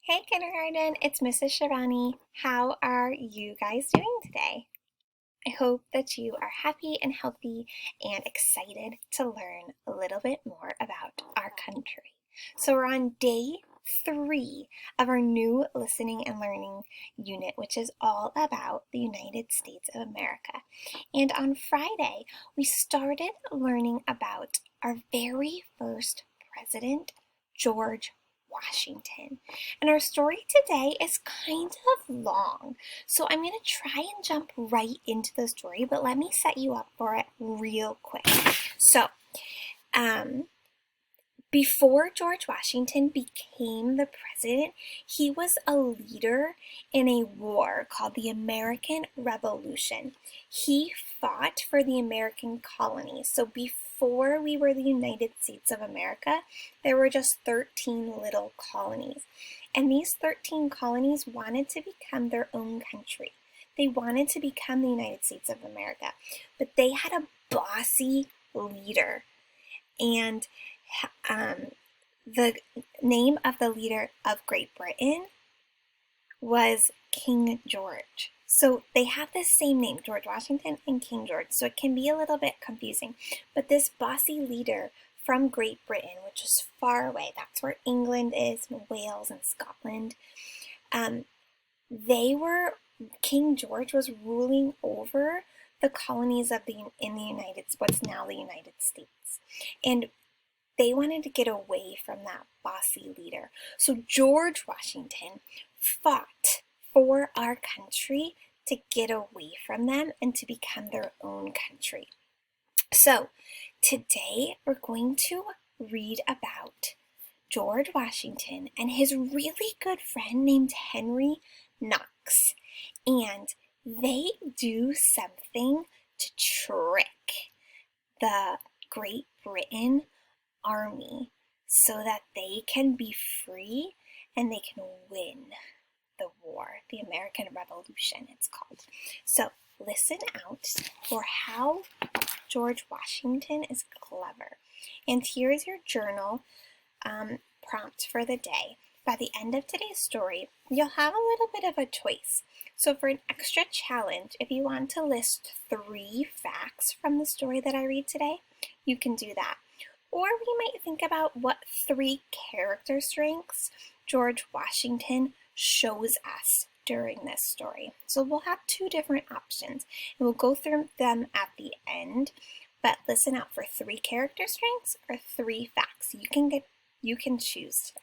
Hey kindergarten, it's Mrs. Shabani. How are you guys doing today? I hope that you are happy and healthy and excited to learn a little bit more about our country. So we're on day 3 of our new listening and learning unit, which is all about the United States of America. And on Friday, we started learning about our very first president, George Washington. And our story today is kind of long, so I'm going to try and jump right into the story, but let me set you up for it real quick. So, um, before George Washington became the president, he was a leader in a war called the American Revolution. He fought for the American colonies. So before we were the United States of America, there were just 13 little colonies. And these 13 colonies wanted to become their own country. They wanted to become the United States of America, but they had a bossy leader. And the name of the leader of Great Britain was King George. So they have the same name, George Washington and King George, so it can be a little bit confusing. But this bossy leader from Great Britain, which is far away, that's where England is, and Wales and Scotland, King George was ruling over the colonies in the what's now the United States. And they wanted to get away from that bossy leader. So George Washington fought for our country to get away from them and to become their own country. So today we're going to read about George Washington and his really good friend named Henry Knox. And they do something to trick the Great Britain army so that they can be free and they can win the war, the American Revolution it's called. So listen out for how George Washington is clever. And here's your journal prompt for the day. By the end of today's story, you'll have a little bit of a choice. So for an extra challenge, if you want to list 3 facts from the story that I read today, you can do that. Or we might think about what 3 character strengths George Washington shows us during this story. So we'll have 2 different options, and we'll go through them at the end. But listen out for 3 character strengths or 3 facts. You can choose today.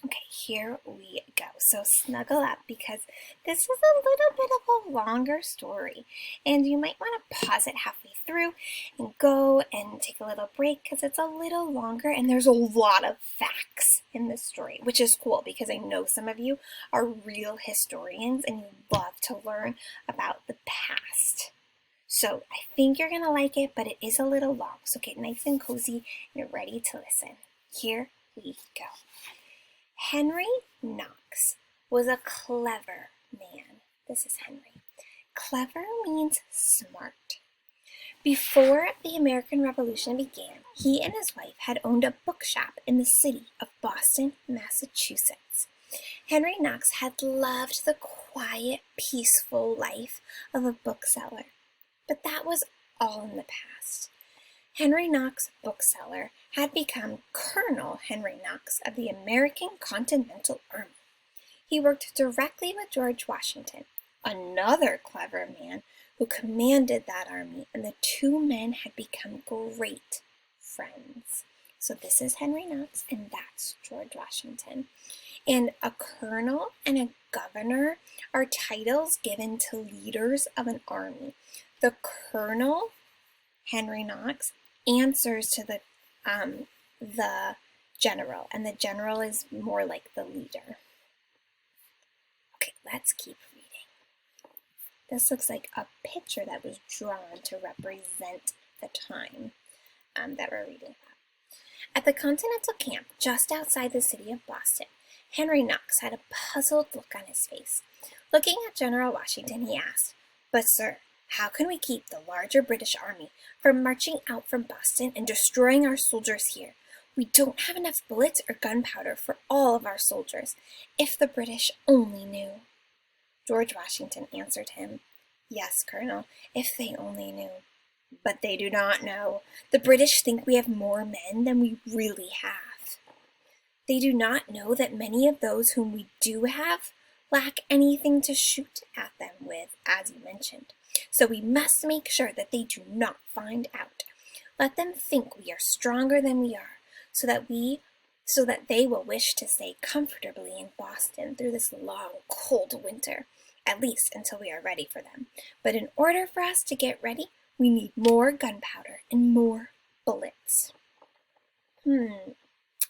Okay, here we go. So snuggle up because this is a little bit of a longer story, and you might want to pause it halfway through and go and take a little break because it's a little longer and there's a lot of facts in this story, which is cool because I know some of you are real historians and you love to learn about the past. So I think you're going to like it, but it is a little long. So get nice and cozy and ready to listen. Here we go. Henry Knox was a clever man. This is Henry. Clever means smart. Before the American Revolution began, he and his wife had owned a bookshop in the city of Boston, Massachusetts. Henry Knox had loved the quiet, peaceful life of a bookseller, but that was all in the past. Henry Knox, bookseller, had become Colonel Henry Knox of the American Continental Army. He worked directly with George Washington, another clever man who commanded that army, and the 2 men had become great friends. So this is Henry Knox, and that's George Washington. And a colonel and a governor are titles given to leaders of an army. The colonel, Henry Knox, answers to the general, and the general is more like the leader. Okay, let's keep reading. This looks like a picture that was drawn to represent the time that we're reading about. At the Continental Camp, just outside the city of Boston, Henry Knox had a puzzled look on his face. Looking at General Washington, he asked, "But sir, how can we keep the larger British army from marching out from Boston and destroying our soldiers here? We don't have enough bullets or gunpowder for all of our soldiers. If the British only knew. George Washington answered him, Yes, Colonel, if they only knew. But they do not know. The British think we have more men than we really have. They do not know that many of those whom we do have lack anything to shoot at them with, as you mentioned. So we must make sure that they do not find out. Let them think we are stronger than we are, so that they will wish to stay comfortably in Boston through this long, cold winter, at least until we are ready for them. But in order for us to get ready, we need more gunpowder and more bullets.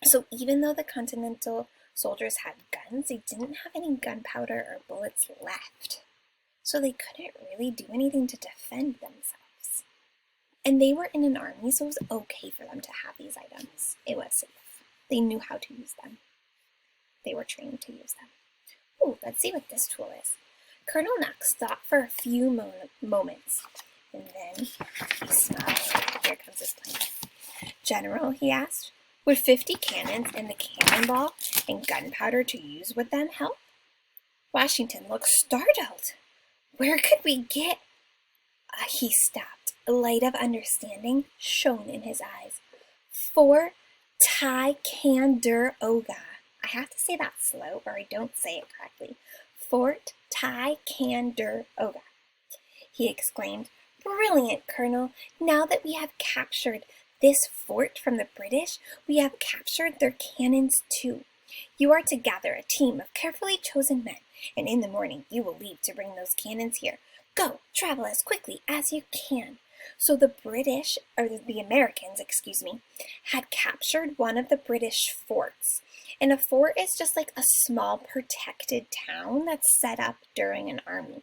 So even though the Continental soldiers had guns, they didn't have any gunpowder or bullets left. So they couldn't really do anything to defend themselves. And they were in an army, so it was okay for them to have these items. It was safe. They knew how to use them. They were trained to use them. Oh, let's see what this tool is. Colonel Knox thought for a few moments, and then he smiled. Here comes his plan. General, he asked, would 50 cannons and the cannonball and gunpowder to use with them help? Washington looked startled. Where could we get? He stopped. A light of understanding shone in his eyes. Fort Ticonderoga. I have to say that slow or I don't say it correctly. Fort Ticonderoga. He exclaimed, Brilliant, Colonel. Now that we have captured this fort from the British, we have captured their cannons too. You are to gather a team of carefully chosen men, and in the morning you will leave to bring those cannons here. Go, travel as quickly as you can. So the Americans, had captured one of the British forts. And a fort is just like a small protected town that's set up during an army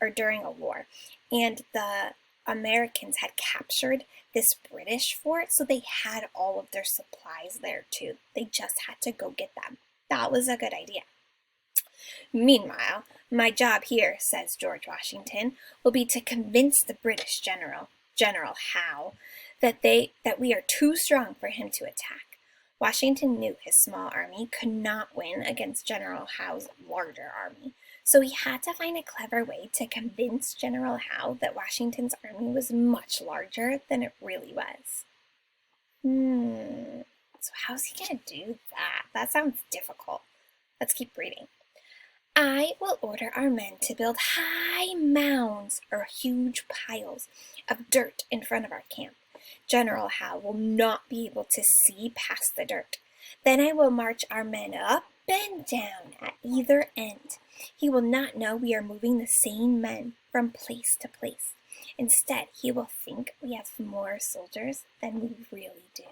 or during a war. And the Americans had captured this British fort, so they had all of their supplies there too. They just had to go get them. That was a good idea. Meanwhile, my job here, says George Washington, will be to convince the British General Howe, that we are too strong for him to attack. Washington knew his small army could not win against General Howe's larger army, so he had to find a clever way to convince General Howe that Washington's army was much larger than it really was. So how's he going to do that? That sounds difficult. Let's keep reading. I will order our men to build high mounds or huge piles of dirt in front of our camp. General Howe will not be able to see past the dirt. Then I will march our men up and down at either end. He will not know we are moving the same men from place to place. Instead, he will think we have more soldiers than we really do.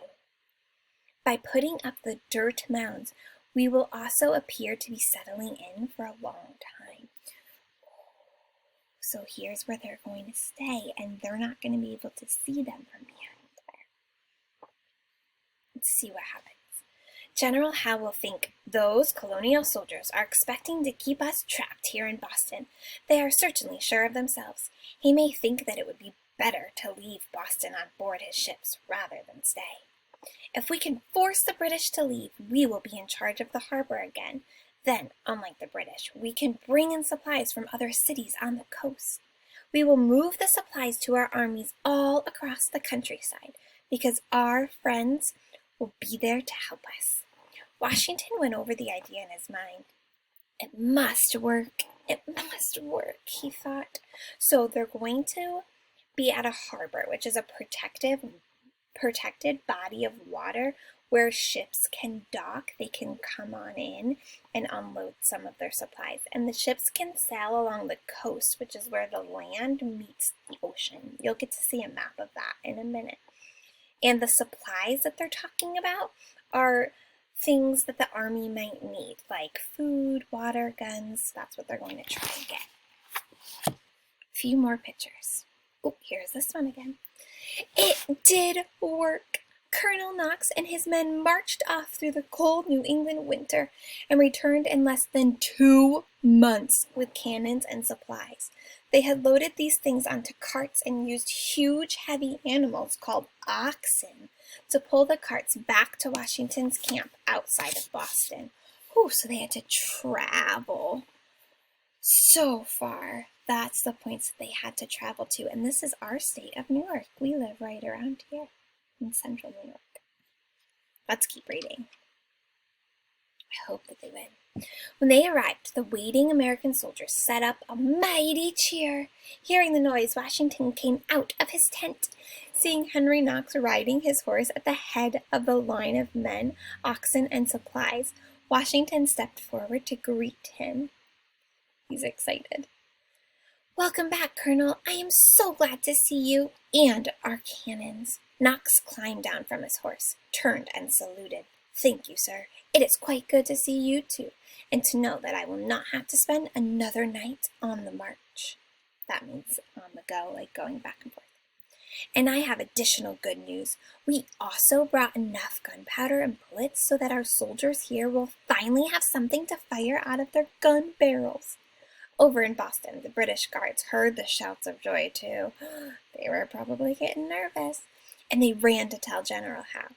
By putting up the dirt mounds, we will also appear to be settling in for a long time. So here's where they're going to stay, and they're not going to be able to see them from behind there. Let's see what happens. General Howe will think those colonial soldiers are expecting to keep us trapped here in Boston. They are certainly sure of themselves. He may think that it would be better to leave Boston on board his ships rather than stay. If we can force the British to leave, we will be in charge of the harbor again. Then, unlike the British, we can bring in supplies from other cities on the coast. We will move the supplies to our armies all across the countryside because our friends will be there to help us. Washington went over the idea in his mind. It must work. It must work, he thought. So they're going to be at a harbor, which is a protected body of water where ships can dock. They can come on in and unload some of their supplies. And the ships can sail along the coast, which is where the land meets the ocean. You'll get to see a map of that in a minute. And the supplies that they're talking about are things that the army might need, like food, water, guns. That's what they're going to try and get. A few more pictures. Oh, here's this one again. It did work. Colonel Knox and his men marched off through the cold New England winter and returned in less than 2 months with cannons and supplies. They had loaded these things onto carts and used huge, heavy animals called oxen to pull the carts back to Washington's camp outside of Boston. Whew, so they had to travel so far. That's the points that they had to travel to. And this is our state of New York. We live right around here in central New York. Let's keep reading. I hope that they win. When they arrived, the waiting American soldiers set up a mighty cheer. Hearing the noise, Washington came out of his tent. Seeing Henry Knox riding his horse at the head of the line of men, oxen, and supplies, Washington stepped forward to greet him. He's excited. "Welcome back, Colonel. I am so glad to see you and our cannons." Knox climbed down from his horse, turned, and saluted. "Thank you, sir. It is quite good to see you too, and to know that I will not have to spend another night on the march." That means on the go, like going back and forth. "And I have additional good news. We also brought enough gunpowder and bullets so that our soldiers here will finally have something to fire out of their gun barrels." Over in Boston, the British guards heard the shouts of joy too. They were probably getting nervous, and they ran to tell General Howe.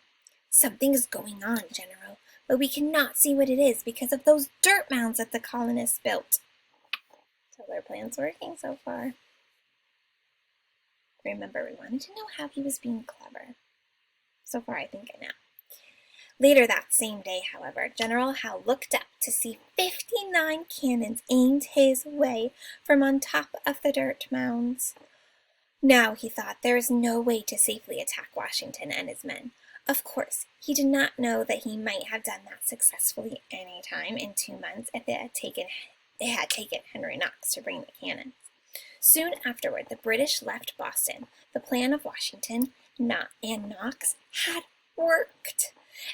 "Something is going on, General, but we cannot see what it is because of those dirt mounds that the colonists built." So their plan's working so far. Remember, we wanted to know how he was being clever. So far, I think I know. Later that same day, however, General Howe looked up to see 59 cannons aimed his way from on top of the dirt mounds. Now, he thought, there is no way to safely attack Washington and his men. Of course, he did not know that he might have done that successfully any time in 2 months if it had taken Henry Knox to bring the cannons. Soon afterward, the British left Boston. The plan of Washington and Knox had worked.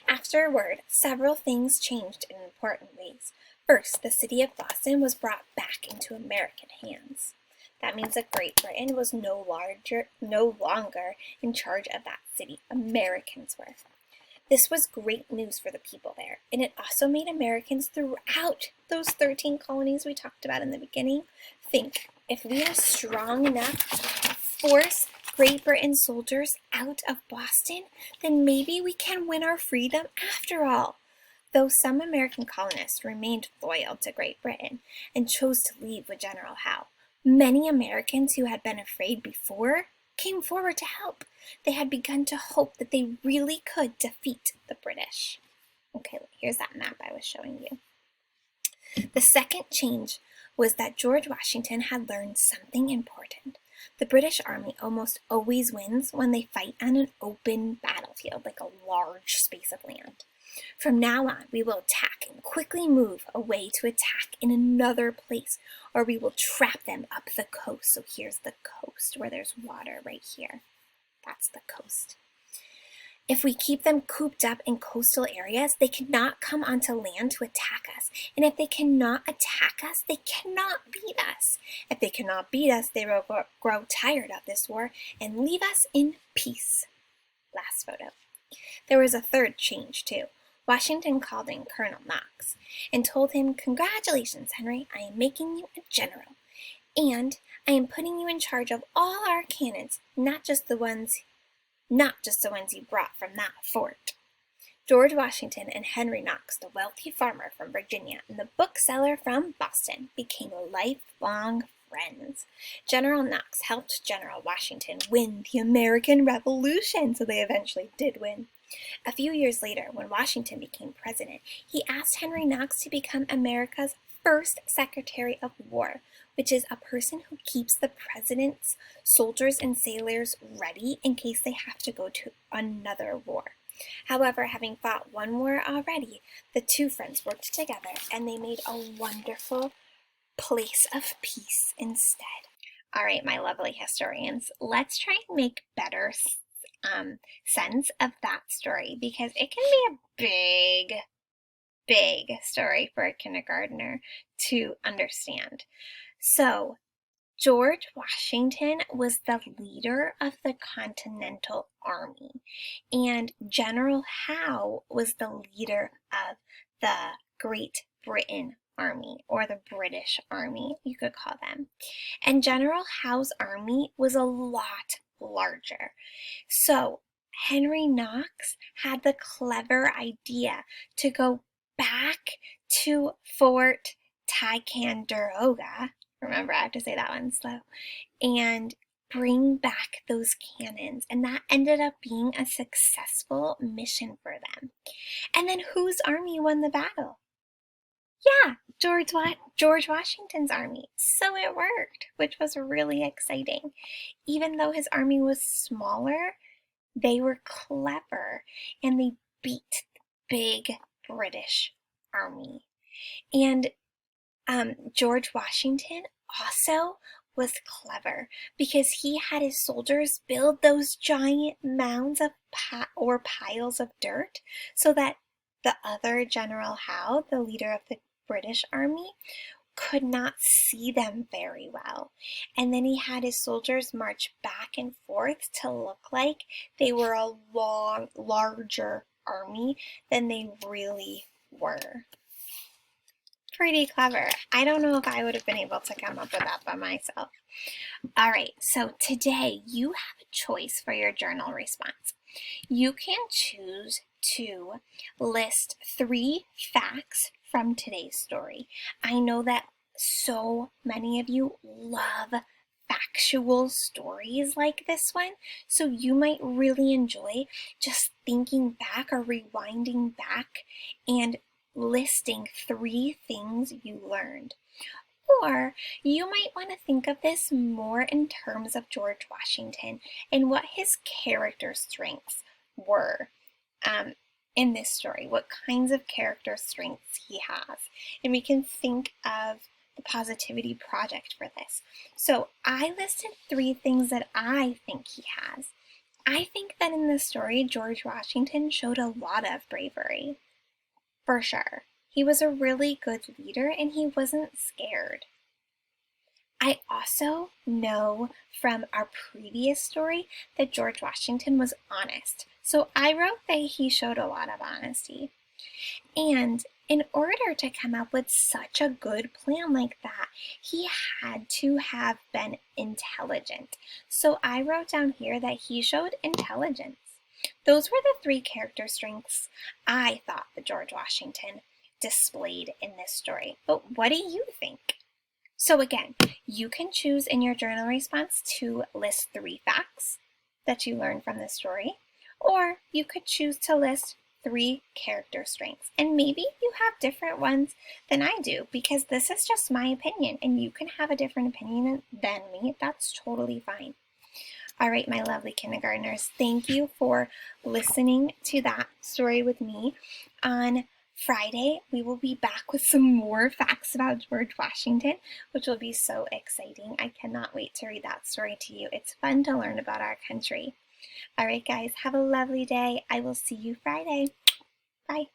Afterward, several things changed in important ways. First, the city of Boston was brought back into American hands. That means that Great Britain was no longer in charge of that city. Americans were. This was great news for the people there, and it also made Americans throughout those 13 colonies we talked about in the beginning think, if we are strong enough to force Great Britain soldiers out of Boston, then maybe we can win our freedom after all. Though some American colonists remained loyal to Great Britain and chose to leave with General Howe, many Americans who had been afraid before came forward to help. They had begun to hope that they really could defeat the British. Okay, here's that map I was showing you. The second change was that George Washington had learned something important. The British Army almost always wins when they fight on an open battlefield, like a large space of land. From now on, we will attack and quickly move away to attack in another place, or we will trap them up the coast. So here's the coast where there's water right here. That's the coast. If we keep them cooped up in coastal areas, they cannot come onto land to attack us. And if they cannot attack us, they cannot beat us. If they cannot beat us, they will grow tired of this war and leave us in peace. Last photo. There was a third change, too. Washington called in Colonel Knox and told him, "Congratulations, Henry, I am making you a general. And I am putting you in charge of all our cannons, not just the ones you brought from that fort." George Washington and Henry Knox, the wealthy farmer from Virginia and the bookseller from Boston, became lifelong friends. General Knox helped General Washington win the American Revolution, so they eventually did win. A few years later, when Washington became president, he asked Henry Knox to become America's first Secretary of War, which is a person who keeps the president's soldiers and sailors ready in case they have to go to another war. However, having fought one war already, the two friends worked together and they made a wonderful place of peace instead. All right, my lovely historians, let's try and make better sense of that story, because it can be a big story for a kindergartner to understand. So, George Washington was the leader of the Continental Army, and General Howe was the leader of the Great Britain Army, or the British Army, you could call them. And General Howe's army was a lot larger. So Henry Knox had the clever idea to go back to Fort Ticonderoga. Remember, I have to say that one slow. And bring back those cannons. And that ended up being a successful mission for them. And then whose army won the battle? Yeah, George Washington's army. So it worked, which was really exciting. Even though his army was smaller, they were clever and they beat the big British army. And George Washington also was clever because he had his soldiers build those giant mounds of or piles of dirt so that the other General Howe, the leader of the British army, could not see them very well. And then he had his soldiers march back and forth to look like they were a larger army than they really were. Pretty clever. I don't know if I would have been able to come up with that by myself. All right, so today you have a choice for your journal response. You can choose to list 3 facts from today's story. I know that so many of you love factual stories like this one, so you might really enjoy just thinking back or rewinding back and listing 3 things you learned. Or you might want to think of this more in terms of George Washington and what his character strengths were in this story, what kinds of character strengths he has. And we can think of the Positivity Project for this. So I listed 3 things that I think he has. I think that in this story, George Washington showed a lot of bravery. For sure. He was a really good leader and he wasn't scared. I also know from our previous story that George Washington was honest. So I wrote that he showed a lot of honesty. And in order to come up with such a good plan like that, he had to have been intelligent. So I wrote down here that he showed intelligence. Those were the 3 character strengths I thought that George Washington displayed in this story. But what do you think? So again, you can choose in your journal response to list 3 facts that you learned from this story, or you could choose to list 3 character strengths. And maybe you have different ones than I do, because this is just my opinion, and you can have a different opinion than me. That's totally fine. All right, my lovely kindergartners, thank you for listening to that story with me. On Friday, we will be back with some more facts about George Washington, which will be so exciting. I cannot wait to read that story to you. It's fun to learn about our country. All right, guys, have a lovely day. I will see you Friday. Bye.